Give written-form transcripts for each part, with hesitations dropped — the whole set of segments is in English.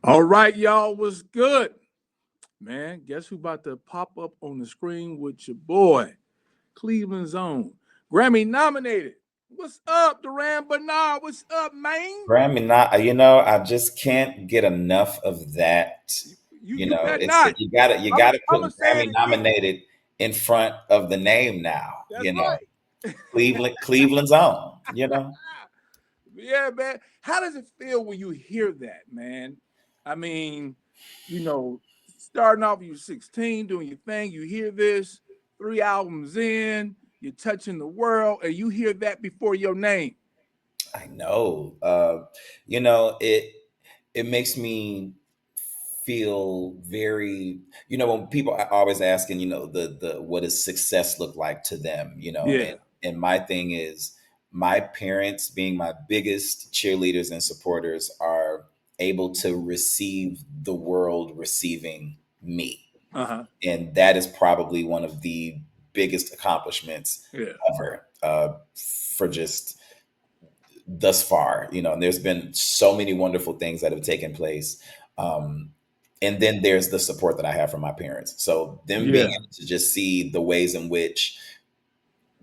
All right, y'all, what's good? Man, guess who about to pop up on the screen with your boy, Cleveland's own, Grammy nominated. What's up, Durand Bernarr? What's up, man? Grammy, I just can't get enough of that. You bet It's not. you I'm gotta I'm gonna put say it Grammy again. nominated in front of the name now. That's right. Cleveland's own. Yeah, man. How does it feel when you hear that, man? I mean, you know, starting off, you're 16, doing your thing. You hear this, 3 albums in, you're touching the world, and you hear that before your name. I know. It makes me feel very, when people are always asking, the what does success look like to them, Yeah. and my thing is my parents being my biggest cheerleaders and supporters are able to receive the world receiving me. Uh huh. And that is probably one of the biggest accomplishments Yeah. ever, for just thus far, and there's been so many wonderful things that have taken place. Um, and then there's the support that I have from my parents. So them being Yeah. able to just see the ways in which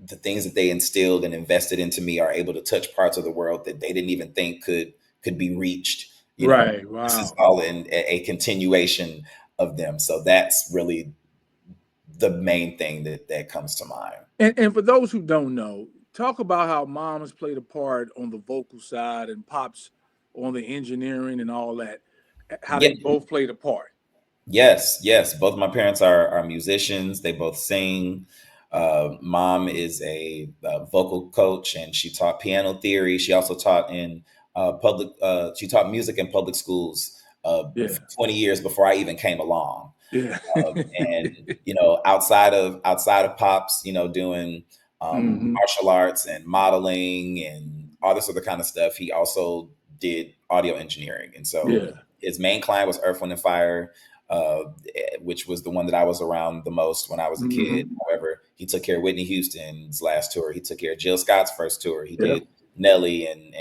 the things that they instilled and invested into me are able to touch parts of the world that they didn't even think could be reached. Right. This is Wow. all in a continuation of them. So that's really the main thing that comes to mind. And for those who don't know, talk about how moms played a part on the vocal side and pops on the engineering and all that. How Yeah. they both played a part. Yes, yes. Both my parents are musicians. They both sing. Mom is a vocal coach, and she taught piano theory. She also taught in public. She taught music in public schools Yeah. 20 years before I even came along. Yeah. And outside of pops, doing hmm martial arts and modeling and all this other kind of stuff. He also did audio engineering, and so Yeah. his main client was Earth, Wind, and Fire, uh, which was the one that I was around the most when I was a kid. hmm However, he took care of Whitney Houston's last tour. He took care of Jill Scott's first tour. He Yeah. did Nelly and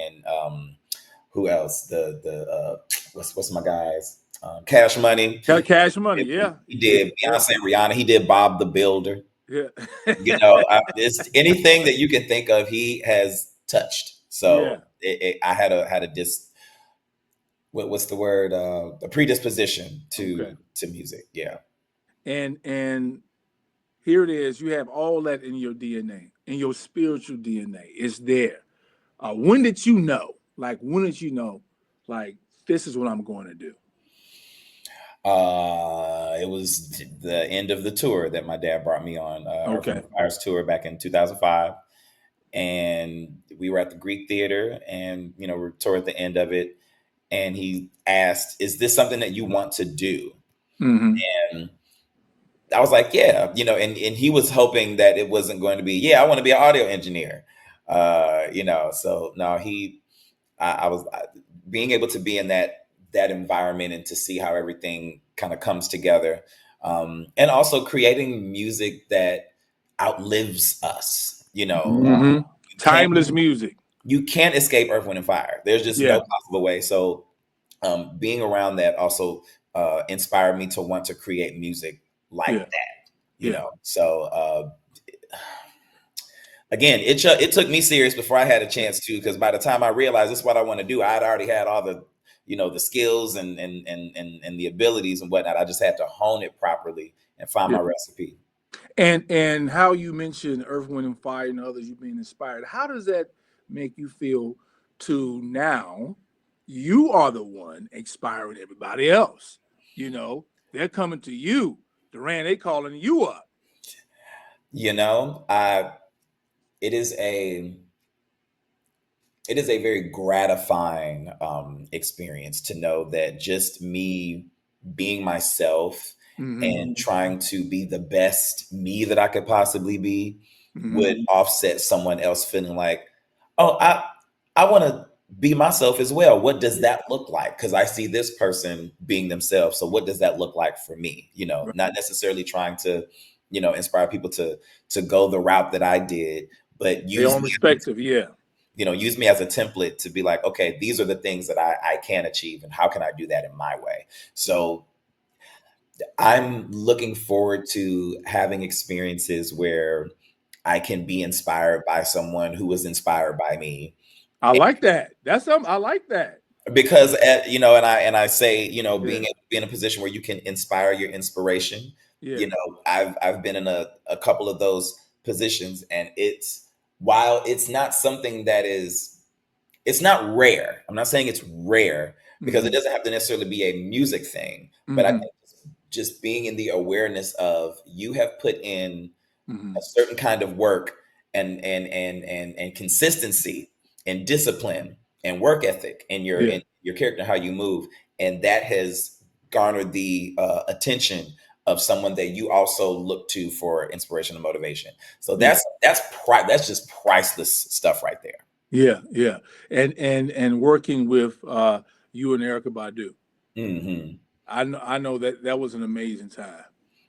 who else? What's my guys? Cash Money. Cash Money. Yeah. He He did. did Yeah. Beyonce and Rihanna. He did Bob the Builder. Yeah. It's anything that you can think of, he has touched. yeah. So I had a what's the word? A predisposition Okay. to music. Yeah. And here it is. You have all that in your DNA, in your spiritual DNA. It's there. When did you know? Like, when did you know? Like, this is what I'm going to do. It was the end of the tour that my dad brought me on, Earth, Wind, Okay. and Fire's tour back in 2005. And we were at the Greek Theater, and we're toward the end of it. And he asked, "Is this something that you want to do?" hmm And I was like, "Yeah," and he was hoping that it wasn't going to be, "Yeah, I want to be an audio engineer." So no, I was being able to be in that environment and to see how everything kind of comes together, and also creating music that outlives us. hmm You can't Timeless music. you can't escape Earth, Wind, and Fire. There's just no Yeah. possible way. So being around that also inspired me to want to create music like Yeah. that. Yeah. So again, it took me serious before I had a chance to, because by the time I realized this is what I want to do, I had already had all the the skills and the abilities and whatnot. I just had to hone it properly and find Yeah. my recipe. And how you mentioned Earth, Wind, and Fire and others, you being inspired. How does that make you feel to now you are the one inspiring everybody else? They're coming to you. Durand, they calling you up. I it is a it is a very gratifying experience to know that just me being myself hmm and trying to be the best me that I could possibly be hmm would offset someone else feeling like, oh, I want to be myself as well. What does that look like? Because I see this person being themselves. So what does that look like for me? Not necessarily trying to, inspire people to go the route that I did, but Their use own me perspective, yeah. use me as a template to be like, okay, these are the things that I can achieve, and how can I do that in my way. So I'm looking forward to having experiences where I can be inspired by someone who was inspired by me. I like that. That's something I like that. Because and I say, being Yeah. in a position where you can inspire your inspiration. Yeah. I've been in a couple of those positions, and while it's not something that is, it's not rare. I'm not saying it's rare, because it Hmm. doesn't have to necessarily be a music thing, but I Hmm. think just being in the awareness of, you have put in a Hmm. certain kind of work, and consistency and discipline and work ethic Yeah. in your character, how you move, and that has garnered the attention of someone that you also look to for inspiration and motivation. So Yeah. that's just priceless stuff right there. Yeah. Yeah. And working with you and Erica Badu. Hmm. I know that that was an amazing time.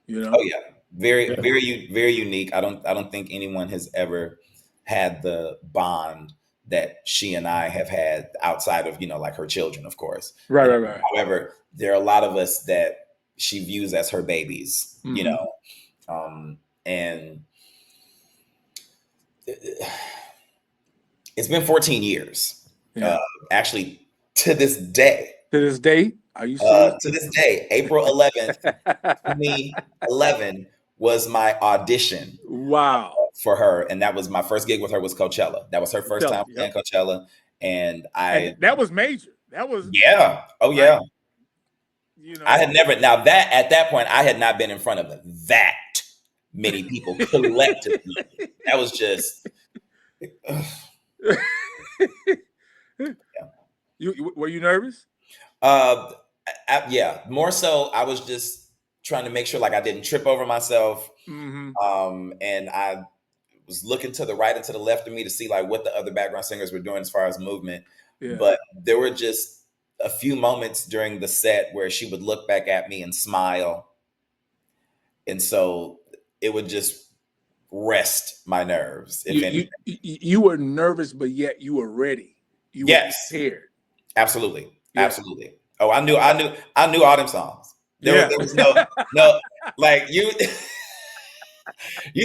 You Oh know. yeah, very Yeah. very unique. I don't think anyone has ever had the bond that she and I have had, outside of, like, her children, of course. Right. Right. Right. However, there are a lot of us that she views as her babies. Hmm. And it's been 14 years. Uh, Yeah. Actually, to this day, To this day, are you serious? April 11th, 2011 was my audition Wow. for her, and that was my first gig with her, was Coachella. That was her first Tell time it. Yep. playing Coachella, and And that was major. That was yeah, oh like, yeah. you I know. had never, now that at that point I had not been in front of that many people collectively. That was just, Were you nervous? uh, yeah, more so. I was just trying to make sure, like, I didn't trip over myself, Hmm. and I was looking to the right and to the left of me to see, like, what the other background singers were doing as far as movement. Yeah. But there were just a few moments during the set where she would look back at me and smile, and so it would just rest my nerves, if anything. You were nervous, but yet you were ready. You were Yes, prepared. absolutely, Yeah. absolutely. Oh, I knew all them songs. Yeah. There was no, like, you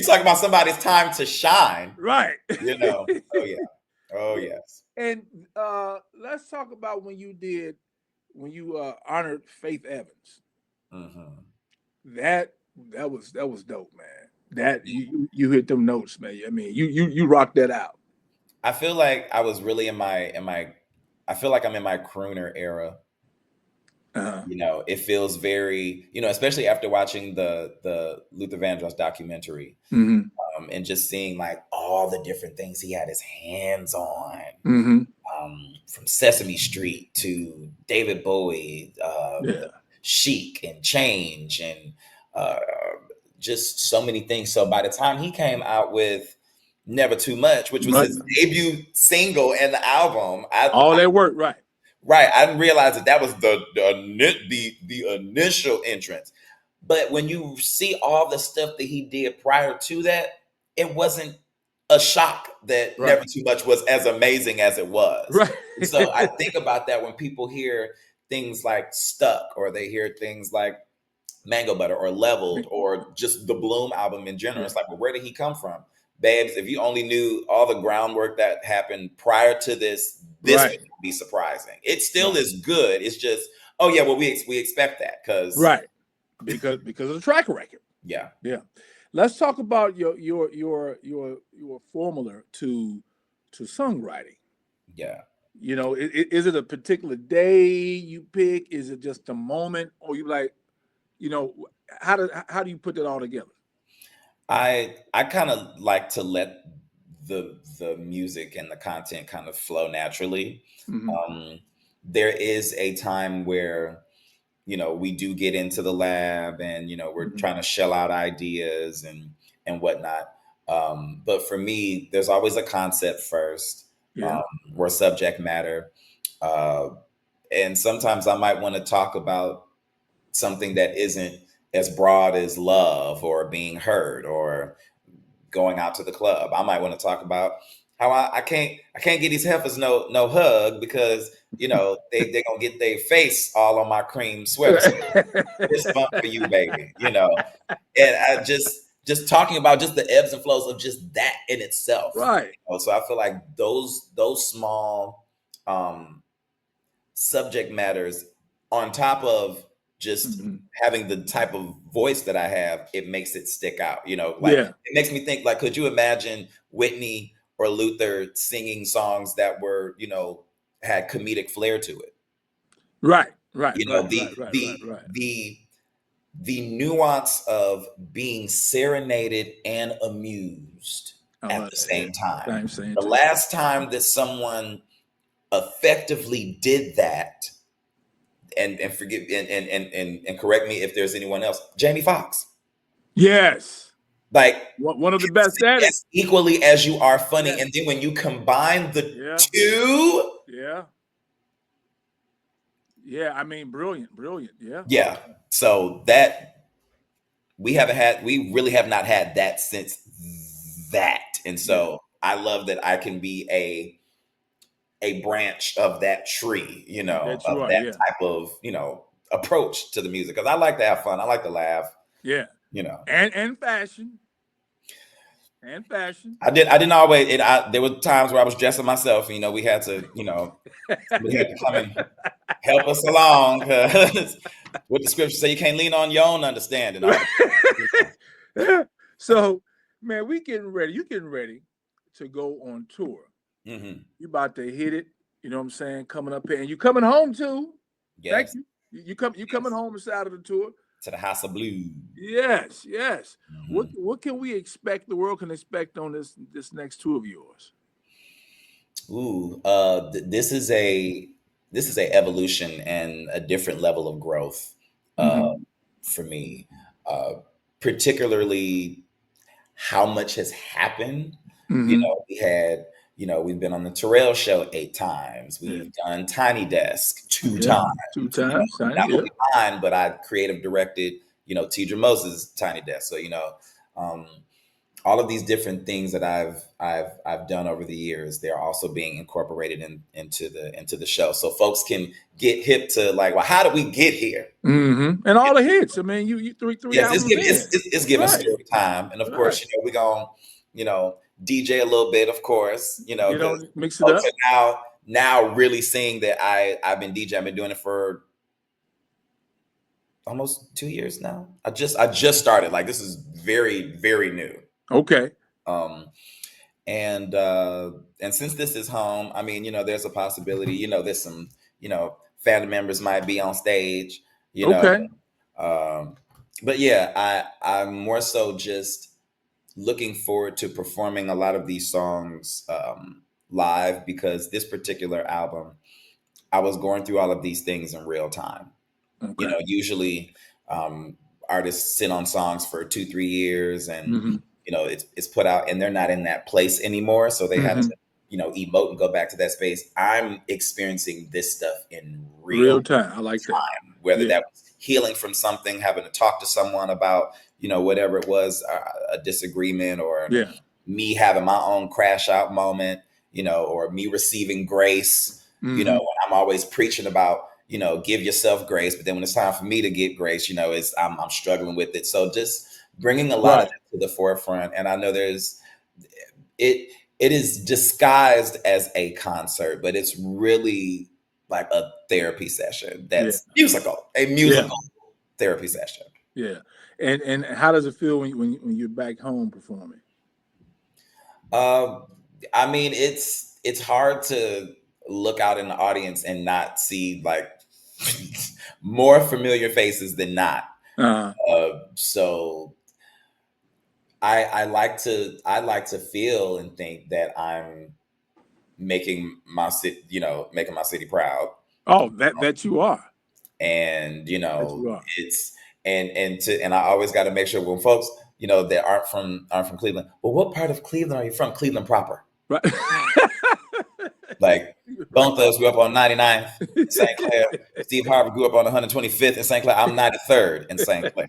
talk about somebody's time to shine. Right. Oh yeah, oh yes. And let's talk about when you honored Faith Evans. Hmm. That that was dope, man. That you hit them notes, man. I mean, you rocked that out. I feel like I was really in my. I feel like I'm in my crooner era. Uh-huh. It feels very, especially after watching the Luther Vandross documentary, Hmm. and just seeing, like, all the different things he had his hands on, Hmm. from Sesame Street to David Bowie, Yeah. Chic and Change, and uh, just so many things. So by the time he came out with Never Too Much, which was Right. his debut single and the album, All that work, right. right, I didn't realize that that was the initial entrance. But when you see all the stuff that he did prior to that, it wasn't a shock that Right. Never Too Much was as amazing as it was. Right. And so I think about that when people hear things like Stuck, or they hear things like Mango Butter, or Leveled, or just the Bloom album in general. Yeah. It's like, well, where did he come from? Babes, if you only knew all the groundwork that happened prior to this Right. would not be surprising. It still Right. is good. It's just, oh yeah, well, we expect that, because Right. Because of the track record. yeah, Yeah. Let's talk about your formula to songwriting. yeah. Is it a particular day you pick? Is it just a moment, or you like, you know, how do you put that all together? I kind of like to let the music and the content kind of flow naturally. Hmm. Um, there is a time where, we do get into the lab, and we're Hmm. trying to shell out ideas and whatnot. But for me, there's always a concept first, Yeah. or subject matter, uh, and sometimes I might want to talk about something that isn't as broad as love, or being heard, or going out to the club. I might want to talk about how I can't get these heifers no hug because they gonna get their face all on my cream sweater. So this bump for you, baby. And I just talking about just the ebbs and flows of just that in itself. Right. So I feel like those small um subject matters on top of just Hmm. having the type of voice that I have, it makes it stick out. Like Yeah. it makes me think like, could you imagine Whitney or Luther singing songs that were, had comedic flair to it? Right. Right. You know, Right. the Right. Right. Right. the Right. the the nuance of being serenaded and amused I at love the that. Yeah. same time. Same The time. last time that someone effectively did that, and forgive and correct me if there's anyone else, Jamie Foxx. Yes. Like One of the you can best sing at it. as equally as you are funny, Yes. and then when you combine the Yeah. two, Yeah. Yeah. I mean, brilliant. Brilliant. Yeah. yeah. So that we really have not had that since that, and Yeah. so I love that I can be a branch of that tree, That you of are. that Yeah. type of approach to the music because I like to have fun, I like to laugh, Yeah. you know. And fashion. And fashion. I didn't always. There were times where I was dressing myself. We had to. Somebody had to come and help us along because what the scripture say, you can't lean on your own understanding all the time. So, man, we getting ready. You getting ready to go on tour. Hmm. You about to hit it. You know what I'm saying? Coming up here, and you coming home too. Thank Yes, you. You coming yes. home inside of the tour. To the house of blues. Yes, yes. What Hmm. what can we expect? The world can expect on this next tour of yours. Ooh, this is a evolution and a different level of growth uh, Mm-hmm. for me, uh, particularly how much has happened. Mm-hmm. We've been on the Terrell Show 8 times. Yeah. We've done Tiny Desk two Yeah. Two times. times. Not Tiny. Yeah. only mine, but I creative directed, Tidra Moses' Tiny Desk. So, um, all of these different things that I've done over the years, they're also being incorporated into the show. So folks can get hip to like, well, how did we get here? Mm-hmm. And all the hits. I mean, you three Yes, albums in. it's giving Right. story time, and of course, Right. we're gonna, you know, DJ a little bit, of course, Get because on, mix it folks up. are now really seeing that I've been DJ. I've been doing it for almost 2 years now. I just started. Like this is very very new. Okay. Um, and since this is home, I mean, there's a possibility. There's some, family members might be on stage. You know, Okay. um, but yeah, I'm more so just looking forward to performing a lot of these songs live because this particular album, I was going through all of these things in real time. Okay. Usually um, artists sit on songs for 2-3 years and Mm-hmm. it's put out and they're not in that place anymore, so they have Mm-hmm. to emote and go back to that space. I'm experiencing this stuff in real Real time. I like that. time, whether Yeah. that was healing from something, having to talk to someone about whatever it was, a disagreement, or Yeah. me having my own crash out moment, or me receiving grace. Mm-hmm. When I'm always preaching about give yourself grace, but then when it's time for me to get grace, it's I'm struggling with it. So just bringing a lot of Right. that to the forefront, and I know it it is disguised as a concert, but it's really like a therapy session Yeah. that's a Yeah. musical therapy session. Yeah. And how does it feel when you're back home performing? Uh, I mean, it's hard to look out in the audience and not see like more familiar faces than not. Uh, So I like to feel and think that I'm making my city proud, oh, that you are. and That you are. it's and I always got to make sure when folks that aren't from Cleveland. Well, what part of Cleveland are you from? Cleveland proper. Right. Like Right. both of us grew up on 99th in St. Clair. Steve Harvey grew up on 125th in St. Clair. I'm 93rd in St. Clair.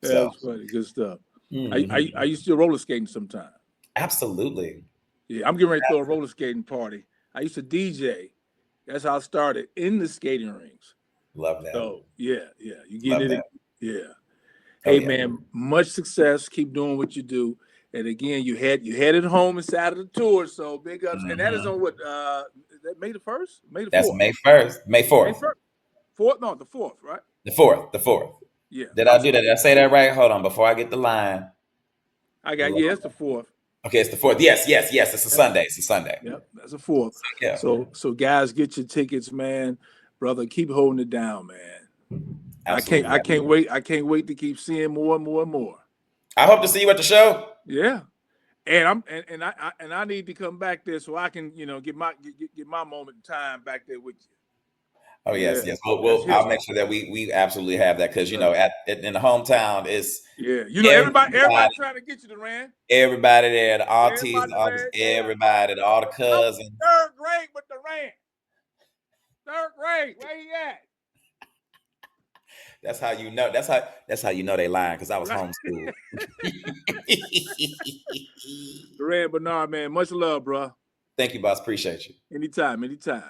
So That's funny. Good stuff. I mhm. used to roller skating sometime. Absolutely. Yeah, I'm getting ready to throw a roller skating party. I used to DJ. That's how I started in the skating rings. Love that. So yeah, yeah, you Love getting it? that. Yeah. Oh Hey yeah. man, much success. Keep doing what you do. And again, you headed home inside of the tour. So big ups. And that is Hmm. on what? Is that May the 1st, May the That's 4th, May 1st, May May 4th, 1st, 4th. No, the 4th, right? the 4th, the 4th. Yeah, Did I I'm do that? sorry. Did I say that right? Hold on, before I get the line. I got yeah, it's the 4th. Okay, it's the 4th. Yes, yes, yes. It's a Yep, Sunday. It's a Sunday. yep, that's the 4th. Yeah, So guys, get your tickets, man. Brother, keep holding it down, man. absolutely. I can't wait to keep seeing more and more and more. I hope to see you at the show. Yeah. And I need to come back there so I can get get my moment in time back there with Oh you. yes, Yeah, yes. that's I'll history. make sure that we absolutely have that, because Yes, sir. in the hometown it's Yeah, everybody everybody trying to get you, Durand. everybody there, the aunties, Everybody, the uncles, Durand. Yeah, everybody, all the I was cousins. in third grade with Durand. Third grade, where he at? That's how you know. That's how you know they lying, because I was Right. homeschooled. Durand Bernarr, man, much love, bro. Thank you, boss. Appreciate you. Anytime, anytime.